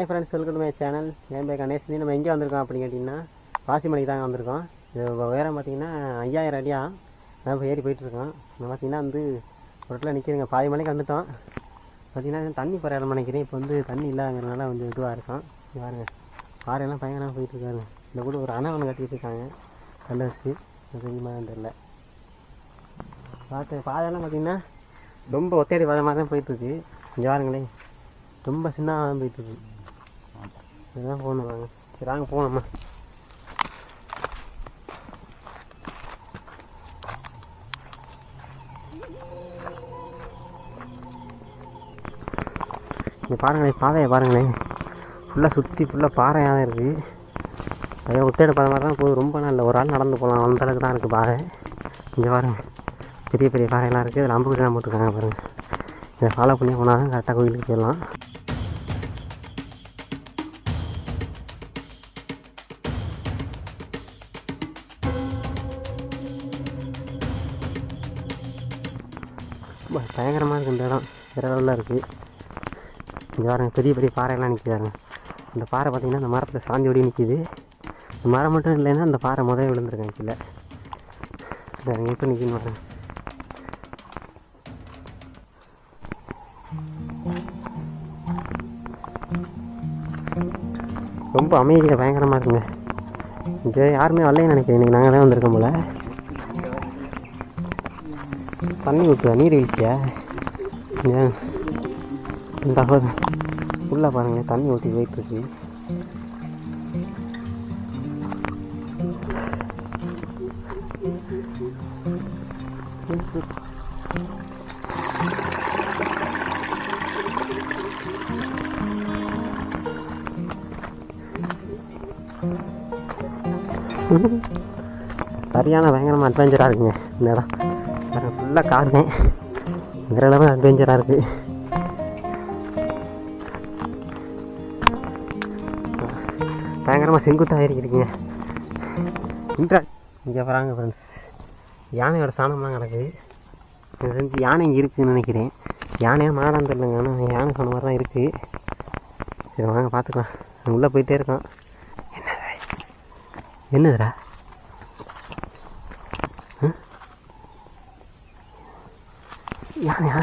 Hi friends, welcome to my channel. என் பேர் கணேஷ். நம்ம எங்கே வந்திருக்கோம் அப்படின்னு கேட்டிங்கன்னா பாசிமலைக்கு தாங்க வந்திருக்கோம். இது உயரம் பார்த்திங்கன்னா 5000 அடியாக நான் இப்போ ஏறி போயிட்டுருக்கோம். இப்போ பார்த்திங்கன்னா வந்து ஒரு இடத்துல நிற்கிறேங்க. பாதி மலைக்கு வந்துவிட்டோம். பார்த்திங்கன்னா தண்ணி போகிற இடம் நினைக்கிறேன். இப்போ வந்து தண்ணி இல்லாதங்கிறனால கொஞ்சம் இதுவாக இருக்கும். பாருங்கள், பாறையெல்லாம் பயங்கரமாக போயிட்டுருக்காங்க. இந்த கூட ஒரு அணை ஒன்று கட்டிகிட்டு இருக்காங்க, கல் வச்சு. அது தெரியுமான்னு தெரியல. பாதையெல்லாம் பார்த்திங்கன்னா ரொம்ப ஒத்தையடி பாதமாக தான் போயிட்டுருக்கு. இங்கே பாருங்களேன், ரொம்ப சின்னதாக தான் போயிட்டுருக்கு. இதுதான் போகணும். வாங்க, சரி வாங்க போகணும்மா. இங்கே பாருங்களேன், பாதையை பாருங்களேன், ஃபுல்லாக சுற்றி ஃபுல்லாக பாறையாக தான் இருக்குது. அதே ஒத்தையடி பாதை மாதிரி தான் போகுது. ரொம்ப நல்ல ஒரு ஆள் நடந்து போகலாம், அந்த அளவுக்கு தான் இருக்குது பாதை. இங்கே பாருங்கள், பெரிய பெரிய பாறையெல்லாம் இருக்குது. அதில் அம்புக்குலாம் போட்டிருக்காங்க பாருங்கள். இதை ஃபாலோ பண்ணி போனால் தான் கரெக்டாக கோயிலுக்கு போயிடலாம். பயங்கரமாக இருக்குது இந்த இடம், வேறு லெவலில் இருக்குது. இங்கே பாருங்கள், பெரிய பெரிய பாறையெல்லாம் நிற்கிறாங்க. இந்த பாறை பார்த்திங்கன்னா இந்த மரத்தில் சாஞ்சி ஓடி நிற்கிது. இந்த மரம் மட்டும் இல்லைன்னா அந்த பாறை முதல்ல விழுந்துருக்காங்க கீழே. இந்த இப்போ நிற்கின்னு பாருங்க. ரொம்ப அமைதியாக பயங்கரமாக இருக்குங்க. இங்கே யாருமே வரலைன்னு நினைக்கிறேன். இன்றைக்கி நாங்கள் தான் வந்திருக்கோம் போல். தண்ணி ஊற்றுவா, நீர் வீழ்ச்சியா இந்த ஃபுல்லாக பாருங்கள், தண்ணி ஊற்றி போயிட்டுருக்கு. சரியான பயங்கரமாக அட்வென்ச்சராக இருக்குங்க இந்த இடம். ஃபுல்லாக காடுங்க, வேறு இடமே அட்வென்ச்சராக இருக்குது. பயங்கரமாக செங்குத்தாக ஏறிக்கிட்டுங்க. இங்கே வராங்க ஃப்ரெண்ட்ஸ், யானையோட சாணம்லாம் கிடக்குது. எனக்கு தெரிஞ்சு யானை இங்கே இருக்குதுன்னு நினைக்கிறேன். யானையாக மாடான்னு தெரியலங்க, ஆனால் யானை சொன்ன மாதிரி தான் இருக்குது. சரி வாங்க பார்த்துக்கலாம். உள்ளே போயிட்டே இருக்கான். என்னதுடா? யானையா?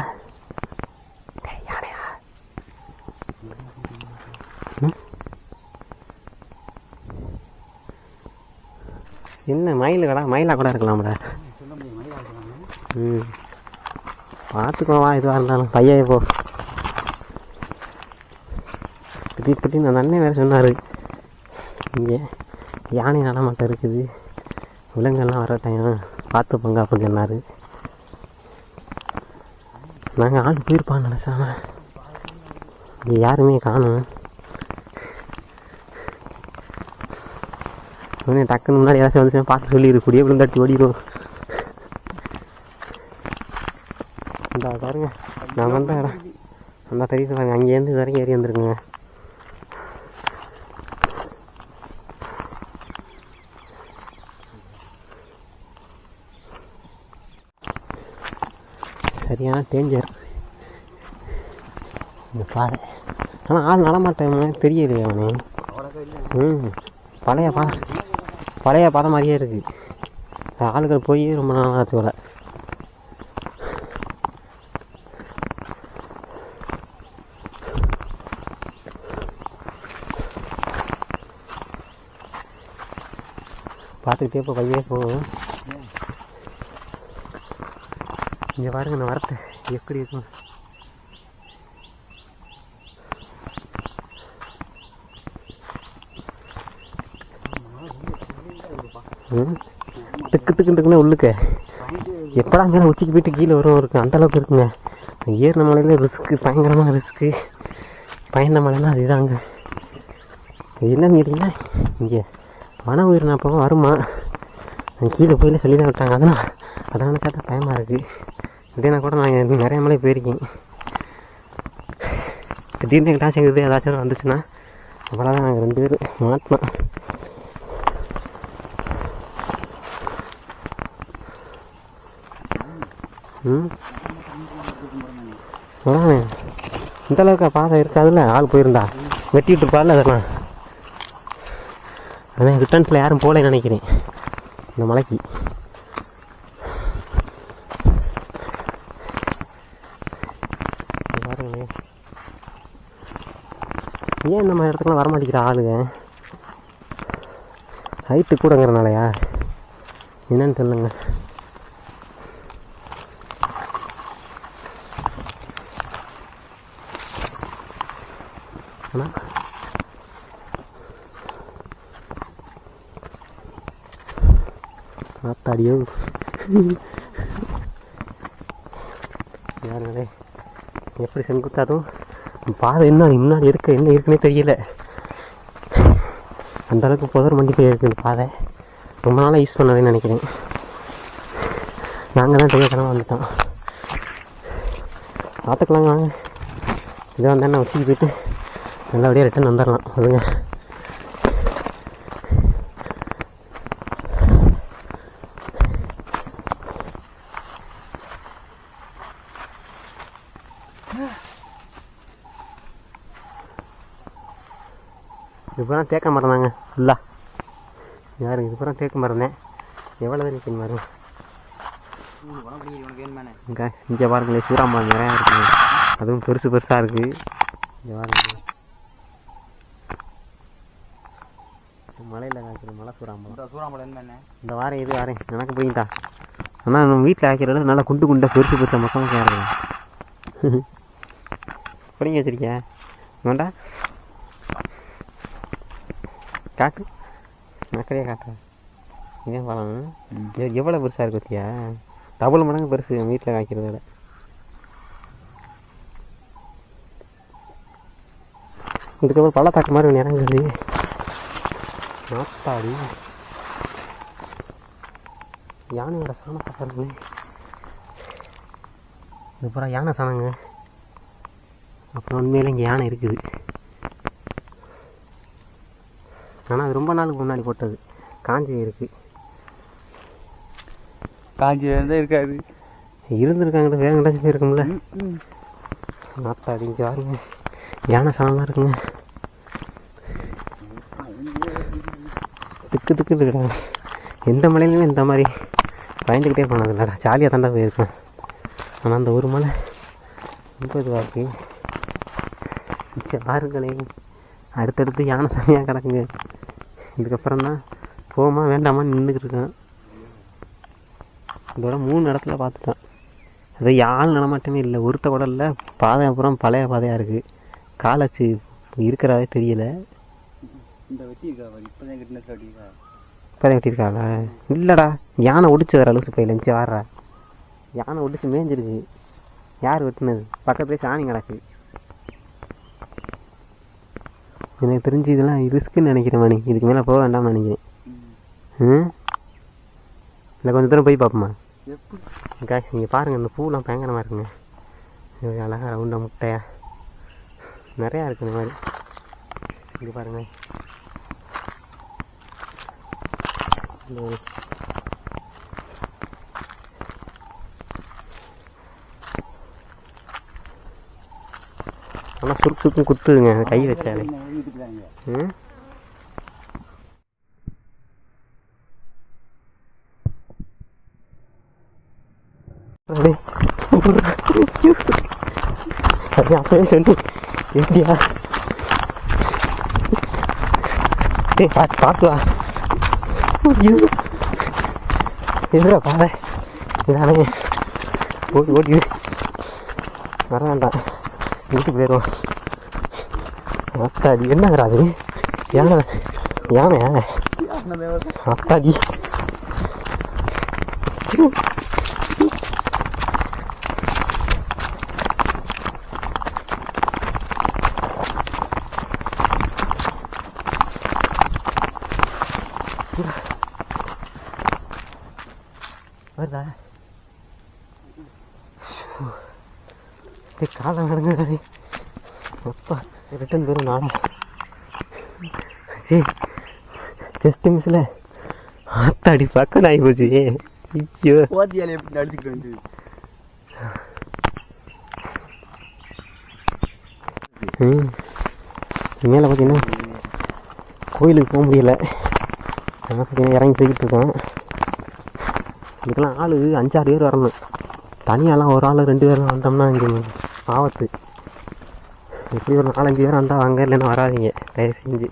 யானையா? என்ன மயில் கடா? மயிலாக கூட இருக்கலாம்ல. பார்த்துக்கோவா, இதுவாக இருந்தாலும் பையே போ. திடீர்னு அந்த அண்ணன் வேறு சொன்னார், இங்கே யானை நடமாட்டம் இருக்குது, விலங்கெல்லாம் வர டைம் பார்த்து போங்க அப்படின்னு சொன்னார். நாங்கள் ஆள் போயிருப்பான்னு நினச்சாம இங்கே யாருமே காணும். உடனே டக்குன்னு முன்னாடி ஏதாச்சும் வந்துச்சுன்னா பார்த்து சொல்லியிருக்கூடிய விழுந்தாட்டி ஓடிடும். இந்த பாருங்க, நான் வந்த இடம் அந்த தெரியுது பாருங்க. அங்கேருந்து இது வரைக்கும் ஏறி வந்துருக்குங்க. சரியான டேஞ்சர் இந்த பாதை. ஆனால் ஆள் நடமாட்டேன் தெரியலையே அவனே. பழைய பாதை மாதிரியே இருக்குது. ஆளுகள் போய் ரொம்ப நாள் ஆச்சு போல. பார்த்துக்கிட்டே இப்போ பையே போகும். இங்கே பாருங்க, நான் வரத்தை எப்படி இருக்கும். திக்குன்னு உள்ளுக்க எப்படா மேலே உச்சிக்கு போயிட்டு கீழே வரும் இருக்குது, அந்தளவுக்கு இருக்குங்க. ஏறின மலையில் ரிஸ்க்கு, பயங்கரமாக ரிஸ்க்கு. பயந்த மலைலாம் அதுதாங்க. என்னன்னு கேட்டிங்கன்னா, இங்கே வன உயிரின அப்போ வருமா, கீழே போயில சொல்லி தான் விட்டாங்க. அதான் நினச்சா தான் பயமாக இருக்குது. இதேனா கூட நான் நிறைய மலை போயிருக்கேன். திடீர்னு எங்கிட்டாச்சும் இருக்குது ஏதாச்சும் வந்துச்சுன்னா அவ்வளோதான், நாங்கள் 2 பேர் மாட்டோம். அதான் இந்த அளவுக்கு பாதை இருக்காதுல்ல, ஆள் போயிருந்தா. வெட்டிட்டு இருப்பாள் அதெல்லாம். அதான் ரிட்டர்ன்ஸில் யாரும் போகலன்னு நினைக்கிறேன் இந்த மலைக்கு. பாருங்களேன், ஏன் நம்ம இடத்துக்குலாம் வரமாட்டேங்கிற ஆளுங்க? ஹைட்டு கூடங்கிறனாலயா என்னன்னு சொல்லுங்க. ஆனால் ஆத்தாடியோ யாருங்களே, எப்படி செங்குத்தாதும் பாதை இன்னும் முன்னாடி இருக்க என்ன இருக்குன்னே தெரியல. அந்தளவுக்கு புதர் மண்டி போய் இருக்குது இந்த பாதை. ரொம்ப நாளாக யூஸ் பண்ணவேன்னு நினைக்கிறேன். நாங்கள் தான் தெரியாதனமாக வந்துட்டோம். பார்த்துக்கலாங்க வாங்க. இதை வந்தேன்னா வச்சுக்கு போயிட்டு நல்லபடியாக ரிட்டன் வந்துடலாம். அதுங்க இது பூரா தேக்க மரம் தாங்க ஃபுல்லாக. யாருங்க இது பூரா தேக்க மரம் தான். எவ்வளோ தான் நிற்கிற மரம். இங்கே பாருங்களேன், சூறாமரம் நிறையா இருக்குங்க. அதுவும் பெருசு பெருசாக இருக்குது. இங்கே பாருங்க, மலையில் காய்க்கிற மலை சூறாமரம். இந்த வாரம் இது வாரேன் எனக்கு போயிட்டா. ஆனால் நம்ம வீட்டில் ஆக்கிறத நல்லா குண்டு குண்டாக பெருசு பெருசாக மக்களும் கேட்குறேன். பிடிங்க வச்சிருக்கியா வேண்டா காட்டு மக்களே காட்டுறேன். இதே பழம் எவ்வளோ பெருசாக இருக்கு பற்றியா? டபுள் மடங்கு பெருசு வீட்டில் காய்க்கிறத விட. இதுக்கப்புறம் பள்ளத்தாக்கு மாதிரி ஒன்று இறங்குது. நாத்தாடி யானையோட சாணத்தை பாருங்க. இது பூரா யானை சாணங்க. அப்புறம் உண்மையில இங்கே யானை இருக்குது. ஆனால் அது ரொம்ப நாளுக்கு முன்னாடி போட்டது. காஞ்சி இருக்கு. காஞ்சி தான் இருக்காது. இருந்துருக்காங்க, வேற எங்கேயாச்சும் போயிருக்கும்ல. நாத்தாடி இங்கே பாருங்க, யானை சாணமாக இருக்குங்க. திக்கு திக்கு இருக்குடா. எந்த மலையிலுமே இந்த மாதிரி பயந்துக்கிட்டே போனது இல்லைடா. ஜாலியாக தாண்டா போயிருக்கேன். ஆனால் அந்த ஒரு மலை ரொம்ப இதுவாக இருக்கு. பாருங்களே, அடுத்தடுத்து யானை சாமியாக கிடக்குங்க. இதுக்கப்புறம் தான் போமா வேண்டாமான்னு நின்றுக்கிட்டு இருக்கேன். இதோட 3 இடத்துல பார்த்துட்டேன். அது யாழ் நடமாட்டமே இல்லை, ஒருத்த கூட இல்லை. பாதை அப்புறம் பழைய பாதையாக இருக்குது. காலச்சு இருக்கிறதே தெரியல. இப்போ வெட்டியிருக்காளா? இல்லைடா, யானை ஒடிச்சு வர அளவுக்கு போய் லஞ்சு வாடுறா. யானை ஒடிச்சு மேய்ஞ்சிருக்கு. யார் வெட்டினது? பக்கத்துலேயே சாணி கிடக்கு. எனக்கு தெரிஞ்சு இதெல்லாம் ரிஸ்க்குன்னு நினைக்கிறேன் மணி. இதுக்கு மேலே போக வேண்டாம்னு நினைக்கிறேன். இல்லை கொஞ்சம் தூரம் போய் பார்ப்போமா? நீங்கள் பாருங்கள், இந்த பூலாம் பயங்கரமாக இருக்குங்க. இது அழகாக ரவுண்டாக முட்டையாக நிறையா இருக்குது இந்த மாதிரி. இங்கே பாருங்கள், ஆனால் சுருக்கும் குத்துதுங்க கை வச்சாலே. அப்பவே சொல்லு எப்படியா? பார்த்து வா. எதுரா பாதை இதானே? ஓடி ஓடி வர வேண்டாம், வீட்டுக்கு போயிடுவோம். அத்தாடி என்னங்கிறா அது? யானை யானையா? அத்தாடி வருதா? காலம் நடங்க. அப்பா ரிட்டன் வரும் நாளா. சரி, ஜஸ்ட் மிஸ்ல ஆத்தாடி பக்கம் ஆகி போச்சு. ஐயோ, ஓத்தியாலே எப்படி அடிச்சுக்கிட்டு வந்து மேலே பார்த்தீங்கன்னா கோயிலுக்கு போக முடியல. அதனால் பார்த்தீங்கன்னா இறங்கி போய்கிட்டு இருக்கோம். இதுக்கெல்லாம் ஆள் 5-6 பேர் வரணும். தனியாலாம் ஒரு ஆள் 2 பேர்லாம் வந்தோம்னா இங்கே ஆபத்து. எப்படி ஒரு 4-5 பேர் வந்தால் வாங்க, இல்லைன்னா வராதிங்க தயவு செஞ்சு.